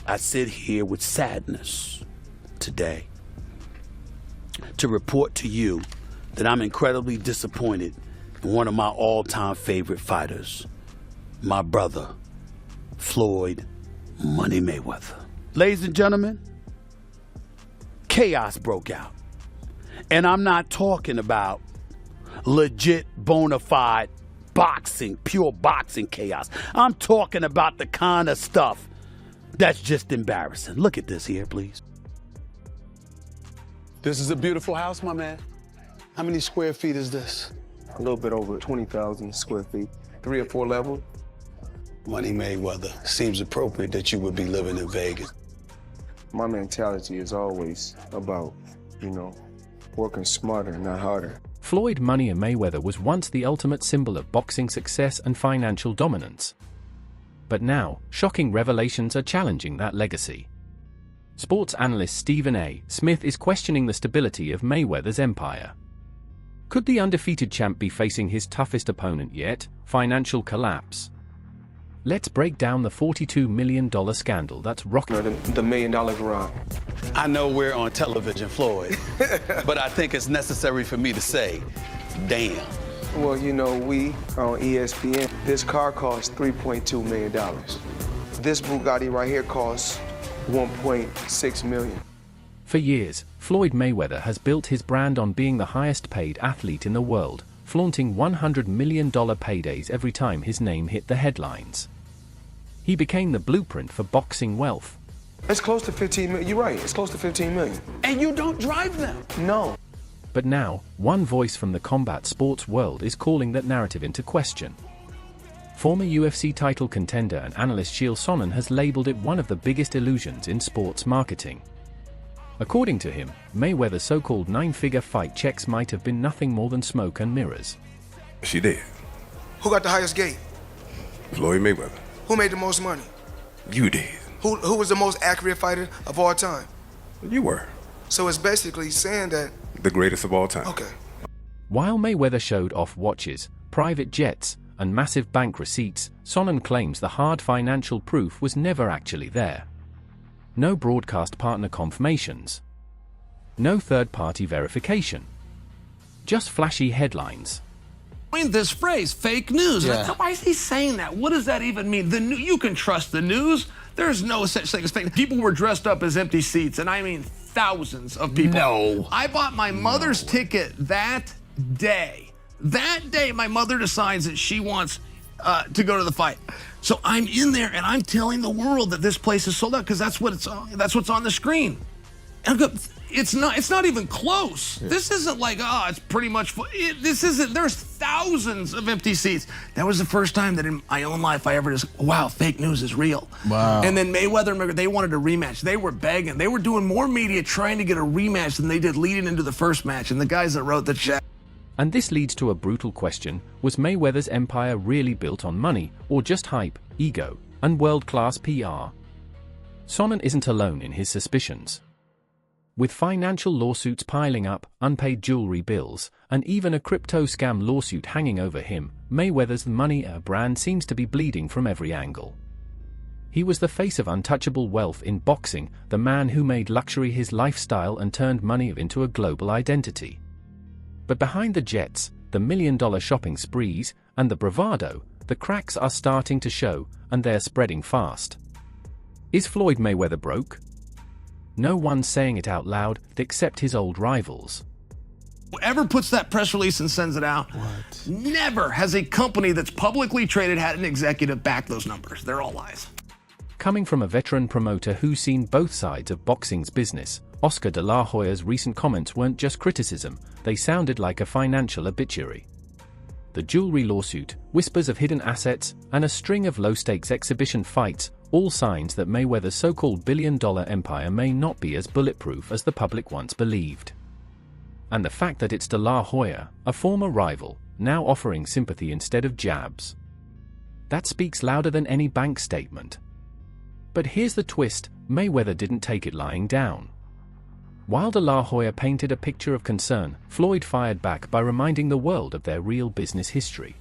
I sit here with sadness today to report to you that I'm incredibly disappointed in one of my all-time favorite fighters, my brother, Floyd Money Mayweather. Ladies and gentlemen, chaos broke out. And I'm not talking about legit, bona fide boxing, pure boxing chaos. I'm talking about the kind of stuff that's just embarrassing. Look at this here, please. This is a beautiful house, my man. How many square feet is this? A little bit over 20,000 square feet, 3 or 4 levels. Money Mayweather, seems appropriate that you would be living in Vegas. My mentality is always about, working smarter, not harder. Floyd Money Mayweather was once the ultimate symbol of boxing success and financial dominance. But now, shocking revelations are challenging that legacy. Sports analyst StephenASmith is questioning the stability of Mayweather's empire. Could the undefeated champ be facing his toughest opponent yet, financial collapse? Let's break down the $42 million scandal that's rocking The $1 million garage. I know we're on television, Floyd, but I think it's necessary for me to say, damn. Well, we on ESPN, this car costs $3.2 million. This Bugatti right here costs $1.6 million. For years, Floyd Mayweather has built his brand on being the highest paid athlete in the world, flaunting $100 million paydays every time his name hit the headlines. He became the blueprint for boxing wealth. It's close to 15 million. You're right, it's close to 15 million. And you don't drive them? No. But now, one voice from the combat sports world is calling that narrative into question. Former UFC title contender and analyst Chael Sonnen has labeled it one of the biggest illusions in sports marketing. According to him, Mayweather's so-called 9-figure fight checks might have been nothing more than smoke and mirrors. She did. Who got the highest gate? Floyd Mayweather. Who made the most money? You did. Who was the most accurate fighter of all time? You were. So it's basically saying that... The greatest of all time. Okay. While Mayweather showed off watches, private jets, and massive bank receipts, Sonnen claims the hard financial proof was never actually there. No broadcast partner confirmations. No third-party verification. Just flashy headlines. This phrase, fake news. Yeah. Why is he saying that? What does that even mean? You can trust the news. There's no such thing as fake. People were dressed up as empty seats, and I mean thousands of people. No. I bought my mother's ticket that day. That day, my mother decides that she wants to go to the fight. So I'm in there, and I'm telling the world that this place is sold out because that's what's on the screen. And I go, it's not even close. Yeah. This isn't like, it's pretty much full. This isn't, there's thousands of empty seats. That was the first time that in my own life I ever just, wow, fake news is real. Wow. And then Mayweather, they wanted a rematch. They were begging. They were doing more media trying to get a rematch than they did leading into the first match. And the guys that wrote the check. And this leads to a brutal question: was Mayweather's empire really built on money, or just hype, ego, and world-class PR? Sonnen isn't alone in his suspicions. With financial lawsuits piling up, unpaid jewelry bills, and even a crypto scam lawsuit hanging over him, Mayweather's Money brand seems to be bleeding from every angle. He was the face of untouchable wealth in boxing, the man who made luxury his lifestyle and turned money into a global identity. But behind the jets, the million-dollar shopping sprees, and the bravado, the cracks are starting to show, and they're spreading fast. Is Floyd Mayweather broke? No one's saying it out loud except his old rivals. Whoever puts that press release and sends it out, never has a company that's publicly traded had an executive back those numbers. They're all lies. Coming from a veteran promoter who's seen both sides of boxing's business, Oscar de la Hoya's recent comments weren't just criticism, they sounded like a financial obituary. The jewelry lawsuit, whispers of hidden assets, and a string of low-stakes exhibition fights, all signs that Mayweather's so-called billion-dollar empire may not be as bulletproof as the public once believed. And the fact that it's de la Hoya, a former rival, now offering sympathy instead of jabs. That speaks louder than any bank statement. But here's the twist: Mayweather didn't take it lying down. While de la Hoya painted a picture of concern, Floyd fired back by reminding the world of their real business history.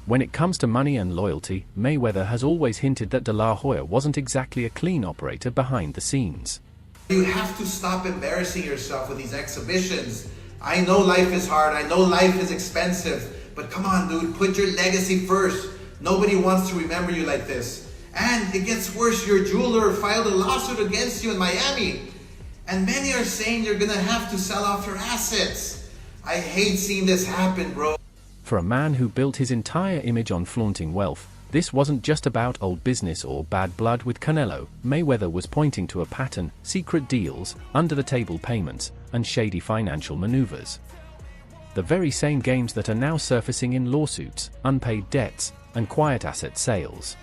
When it comes to money and loyalty, Mayweather has always hinted that De La Hoya wasn't exactly a clean operator behind the scenes. You have to stop embarrassing yourself with these exhibitions. I know life is hard, I know life is expensive, but come on, dude, put your legacy first. Nobody wants to remember you like this. And it gets worse, your jeweler filed a lawsuit against you in Miami. And many are saying you're gonna have to sell off your assets. I hate seeing this happen, bro. For a man who built his entire image on flaunting wealth, this wasn't just about old business or bad blood with Canelo. Mayweather was pointing to a pattern: secret deals, under-the-table payments, and shady financial maneuvers. The very same games that are now surfacing in lawsuits, unpaid debts, and quiet asset sales.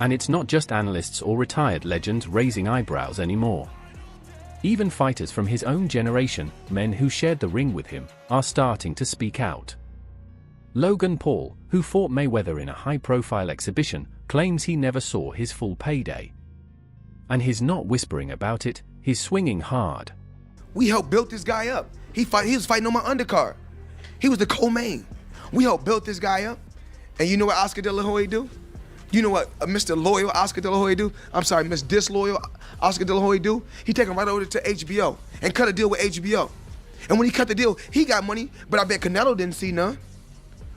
And it's not just analysts or retired legends raising eyebrows anymore. Even fighters from his own generation, men who shared the ring with him, are starting to speak out. Logan Paul, who fought Mayweather in a high-profile exhibition, claims he never saw his full payday. And he's not whispering about it, he's swinging hard. We helped build this guy up. He was fighting on my undercard. He was the co-main. We helped build this guy up. And you know what Oscar De La Hoya do? You know what Mr. Loyal Oscar De La Hoya do? I'm sorry, Miss Disloyal Oscar De La Hoya do? He take him right over to HBO and cut a deal with HBO. And when he cut the deal, he got money, but I bet Canelo didn't see none.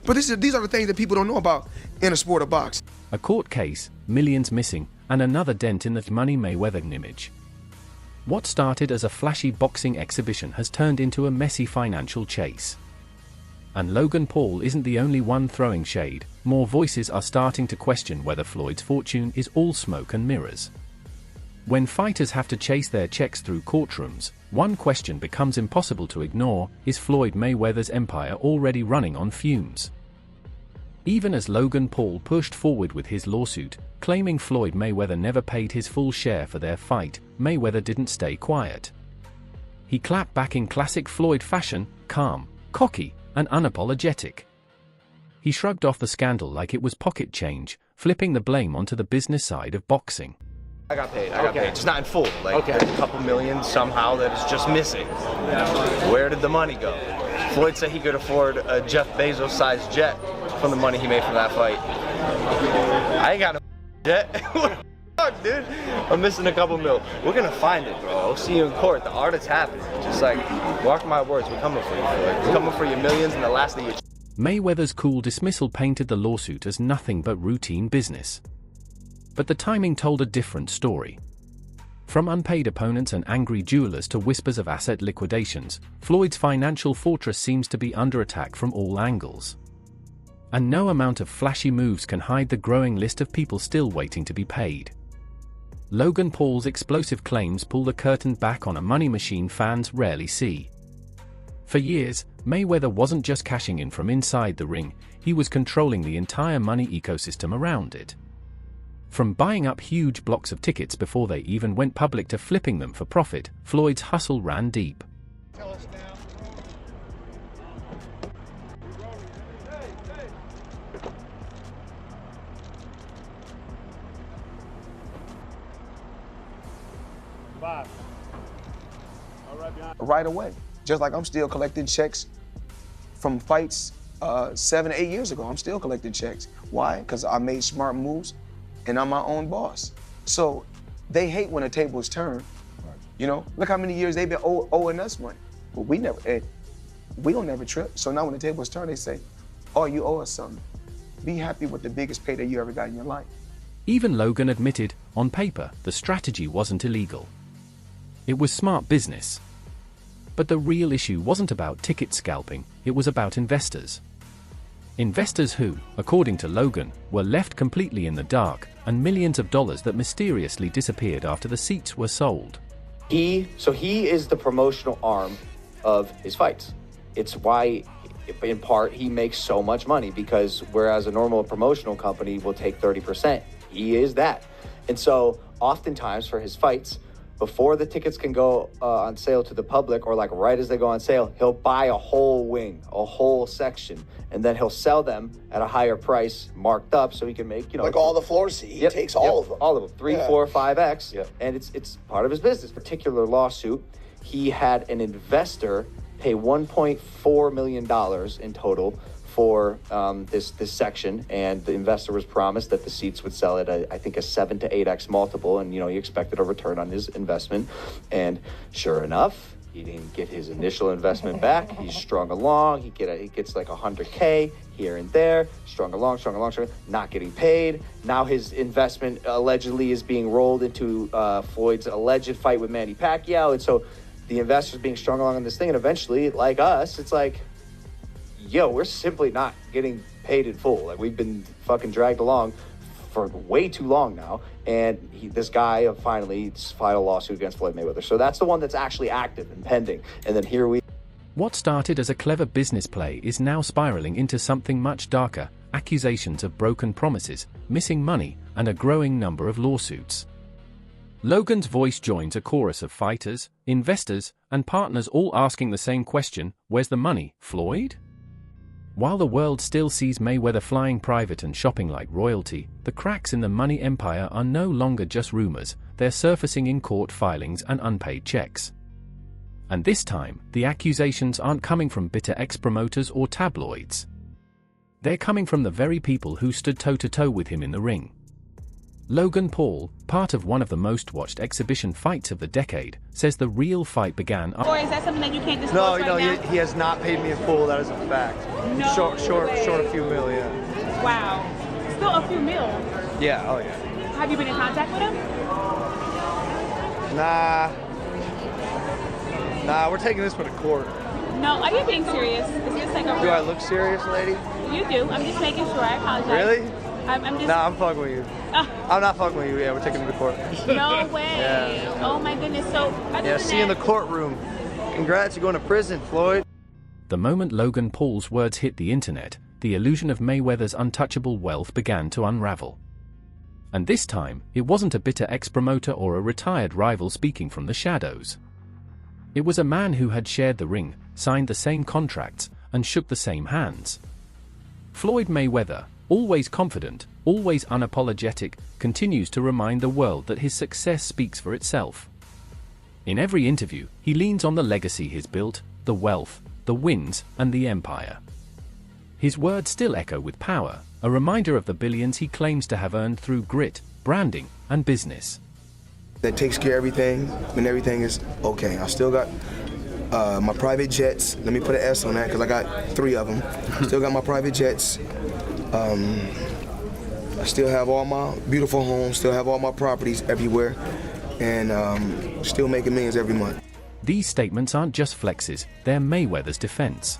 But these are the things that people don't know about in a sport of boxing. A court case, millions missing, and another dent in the money Mayweather image. What started as a flashy boxing exhibition has turned into a messy financial chase. And Logan Paul isn't the only one throwing shade. More voices are starting to question whether Floyd's fortune is all smoke and mirrors. When fighters have to chase their checks through courtrooms, one question becomes impossible to ignore: is Floyd Mayweather's empire already running on fumes? Even as Logan Paul pushed forward with his lawsuit, claiming Floyd Mayweather never paid his full share for their fight, Mayweather didn't stay quiet. He clapped back in classic Floyd fashion, calm, cocky, and unapologetic. He shrugged off the scandal like it was pocket change, flipping the blame onto the business side of boxing. I got paid, just not in full. Like, there's a couple million somehow that is just missing. Where did the money go? Floyd said he could afford a Jeff Bezos-sized jet from the money he made from that fight. I ain't got no jet. What the fuck, dude? I'm missing a couple mil. We're gonna find it, bro. I'll see you in court. The art is happening. Just like, mark my words, we're coming for you, Floyd. We're coming for your millions and the last of your Mayweather's cool dismissal painted the lawsuit as nothing but routine business. But the timing told a different story. From unpaid opponents and angry jewelers to whispers of asset liquidations, Floyd's financial fortress seems to be under attack from all angles. And no amount of flashy moves can hide the growing list of people still waiting to be paid. Logan Paul's explosive claims pull the curtain back on a money machine fans rarely see. For years, Mayweather wasn't just cashing in from inside the ring, he was controlling the entire money ecosystem around it. From buying up huge blocks of tickets before they even went public to flipping them for profit, Floyd's hustle ran deep. Right away. Just like I'm still collecting checks from fights 7 or 8 years ago. I'm still collecting checks. Why? Because I made smart moves and I'm my own boss. So they hate when the tables turn. You know, look how many years they've been owing us money. But we don't never trip. So now when the tables turn, they say, oh, you owe us something. Be happy with the biggest payday you ever got in your life. Even Logan admitted, on paper, the strategy wasn't illegal. It was smart business. But the real issue wasn't about ticket scalping, it was about investors. Investors who, according to Logan, were left completely in the dark, and millions of dollars that mysteriously disappeared after the seats were sold. He is the promotional arm of his fights. It's why, in part, he makes so much money, because whereas a normal promotional company will take 30%, he is that. And so oftentimes for his fights, before the tickets can go on sale to the public, or like right as they go on sale, he'll buy a whole wing, a whole section, and then he'll sell them at a higher price, marked up, so he can make, like all the floor seats. He takes all of them. All of them, 3, 4, 5x, and it's part of his business. Particular lawsuit, he had an investor pay $1.4 million in total for this section, and the investor was promised that the seats would sell at I think a 7 to 8x multiple, and he expected a return on his investment, and sure enough, he didn't get his initial investment back. He's strung along. He gets like 100K here and there, strung along, not getting paid. Now his investment allegedly is being rolled into Floyd's alleged fight with Manny Pacquiao, and so the investors being strung along on this thing, and eventually, like us, it's like, yo, we're simply not getting paid in full. Like, we've been fucking dragged along for way too long now, and this guy finally filed a lawsuit against Floyd Mayweather. So that's the one that's actually active and pending. And then here we... What started as a clever business play is now spiraling into something much darker: accusations of broken promises, missing money, and a growing number of lawsuits. Logan's voice joins a chorus of fighters, investors, and partners all asking the same question: where's the money, Floyd? While the world still sees Mayweather flying private and shopping like royalty, the cracks in the money empire are no longer just rumors, they're surfacing in court filings and unpaid checks. And this time, the accusations aren't coming from bitter ex-promoters or tabloids. They're coming from the very people who stood toe-to-toe with him in the ring. Logan Paul, part of one of the most watched exhibition fights of the decade, says the real fight began... Or is that something that you can't disclose right now? He has not paid me in full, that is a fact. No short way. A few mil, yeah. Wow. Still a few mil? Yeah, oh yeah. Have you been in contact with him? Nah, we're taking this one to court. No, are you being serious? Is this like a... Do I look serious, lady? You do. I'm just making sure. I apologize. Really? I'm just... Nah, I'm fucking with you. I'm not fucking with you. Yeah, we're taking him to court. No way. Yeah. Oh my goodness. So, yeah, see you in the courtroom. Congrats, you're going to prison, Floyd. The moment Logan Paul's words hit the internet, the illusion of Mayweather's untouchable wealth began to unravel. And this time, it wasn't a bitter ex-promoter or a retired rival speaking from the shadows. It was a man who had shared the ring, signed the same contracts, and shook the same hands. Floyd Mayweather, always confident, always unapologetic, continues to remind the world that his success speaks for itself. In every interview, he leans on the legacy he's built, the wealth, the wins, and the empire. His words still echo with power, a reminder of the billions he claims to have earned through grit, branding, and business. That takes care of everything when everything is okay. I still got my private jets. Let me put an S on that because I got 3 of them. Still got my private jets. I still have all my beautiful homes, still have all my properties everywhere, and still making millions every month. These statements aren't just flexes, they're Mayweather's defense.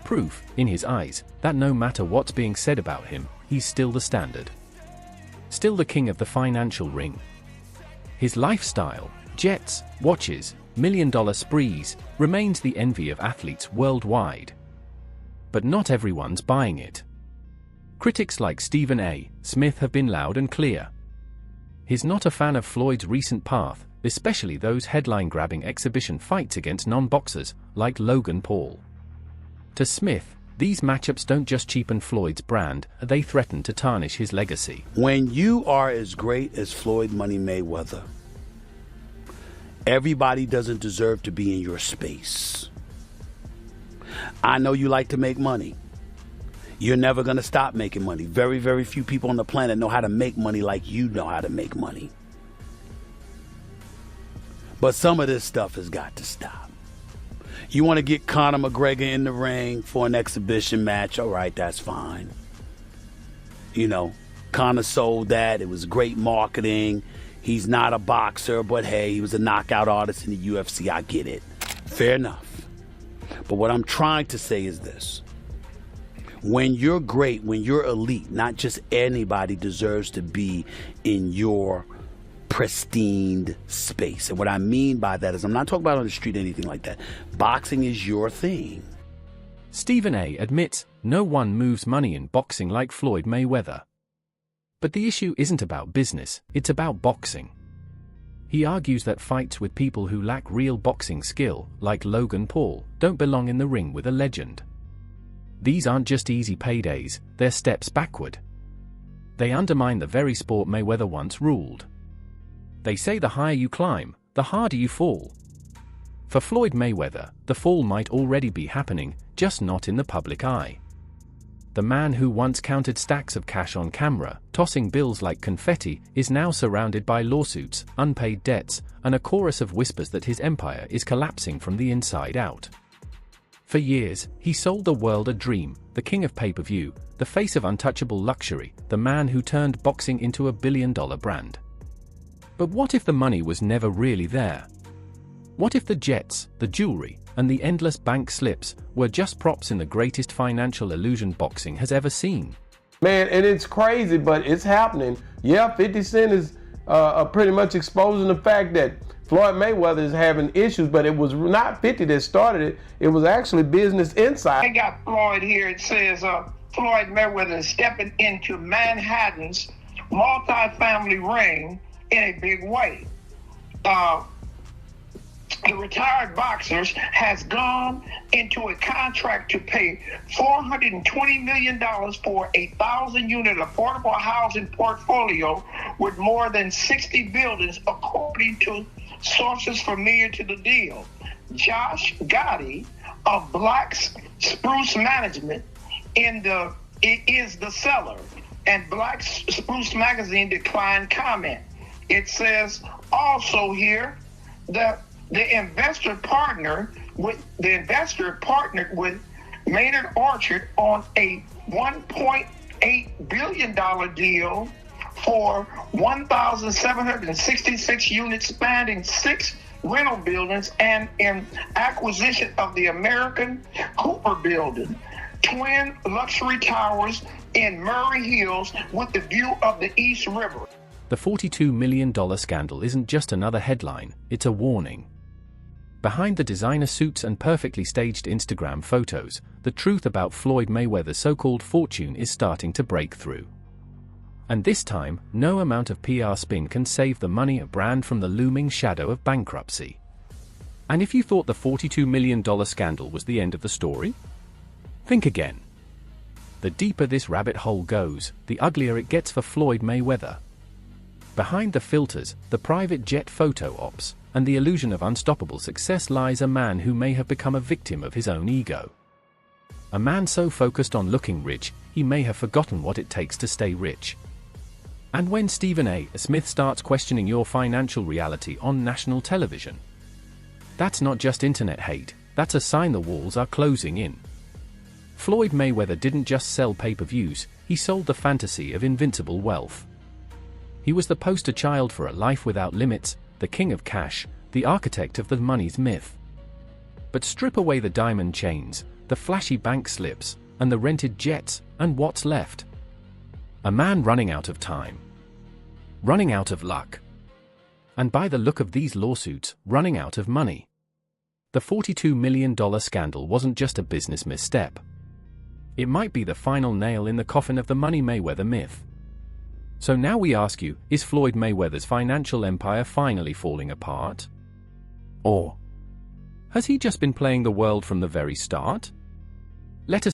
Proof, in his eyes, that no matter what's being said about him, he's still the standard. Still the king of the financial ring. His lifestyle, jets, watches, million-dollar sprees, remains the envy of athletes worldwide. But not everyone's buying it. Critics like StephenASmith have been loud and clear. He's not a fan of Floyd's recent path, especially those headline-grabbing exhibition fights against non-boxers like Logan Paul. To Smith, these matchups don't just cheapen Floyd's brand, they threaten to tarnish his legacy. When you are as great as Floyd Money Mayweather, everybody doesn't deserve to be in your space. I know you like to make money. You're never going to stop making money. Very, very few people on the planet know how to make money like you know how to make money. But some of this stuff has got to stop. You want to get Conor McGregor in the ring for an exhibition match, all right, that's fine. You know, Conor sold that. It was great marketing. He's not a boxer, but hey, he was a knockout artist in the UFC. I get it. Fair enough. But what I'm trying to say is this. When you're great, when you're elite, not just anybody deserves to be in your pristine space. And what I mean by that is I'm not talking about on the street or anything like that. Boxing is your thing. Stephen A. admits no one moves money in boxing like Floyd Mayweather. But the issue isn't about business, it's about boxing. He argues that fights with people who lack real boxing skill, like Logan Paul, don't belong in the ring with a legend. These aren't just easy paydays, they're steps backward. They undermine the very sport Mayweather once ruled. They say the higher you climb, the harder you fall. For Floyd Mayweather, the fall might already be happening, just not in the public eye. the man who once counted stacks of cash on camera, tossing bills like confetti, is now surrounded by lawsuits, unpaid debts, and a chorus of whispers that his empire is collapsing from the inside out. For years, he sold the world a dream, the king of pay-per-view, the face of untouchable luxury, the man who turned boxing into a billion-dollar brand. But what if the money was never really there? What if the jets, the jewelry, and the endless bank slips were just props in the greatest financial illusion boxing has ever seen? Man, and it's crazy, but it's happening. Yeah, 50 Cent is pretty much exposing the fact that Floyd Mayweather is having issues, but it was not 50 that started it. It was actually Business Insider. I got Floyd here. It says Floyd Mayweather is stepping into Manhattan's multi-family ring in a big way. The retired boxer has gone into a contract to pay $420 million for a 1,000-unit affordable housing portfolio with more than 60 buildings, according to sources familiar to the deal. Josh Gotti of Black Spruce Management is the seller, and Black Spruce Magazine declined comment. It says also here that the investor partnered with Maynard Orchard on a $1.8 billion deal for 1,766 units spanning 6 rental buildings and in acquisition of the American Cooper Building, twin luxury towers in Murray Hills with the view of the East River. The $42 million scandal isn't just another headline, it's a warning. Behind the designer suits and perfectly staged Instagram photos, the truth about Floyd Mayweather's so-called fortune is starting to break through. And this time, no amount of PR spin can save the money a brand from the looming shadow of bankruptcy. And if you thought the $42 million scandal was the end of the story, think again. The deeper this rabbit hole goes, the uglier it gets for Floyd Mayweather. Behind the filters, the private jet photo ops, and the illusion of unstoppable success lies a man who may have become a victim of his own ego. A man so focused on looking rich, he may have forgotten what it takes to stay rich. And when StephenASmith starts questioning your financial reality on national television, that's not just internet hate, that's a sign the walls are closing in. Floyd Mayweather didn't just sell pay-per-views, he sold the fantasy of invincible wealth. He was the poster child for a life without limits, the king of cash, the architect of the money's myth. But strip away the diamond chains, the flashy bank slips, and the rented jets, and what's left? A man running out of time. Running out of luck. And by the look of these lawsuits, running out of money. The $42 million scandal wasn't just a business misstep. It might be the final nail in the coffin of the Money Mayweather myth. So now we ask you, is Floyd Mayweather's financial empire finally falling apart? Or has he just been playing the world from the very start? Let us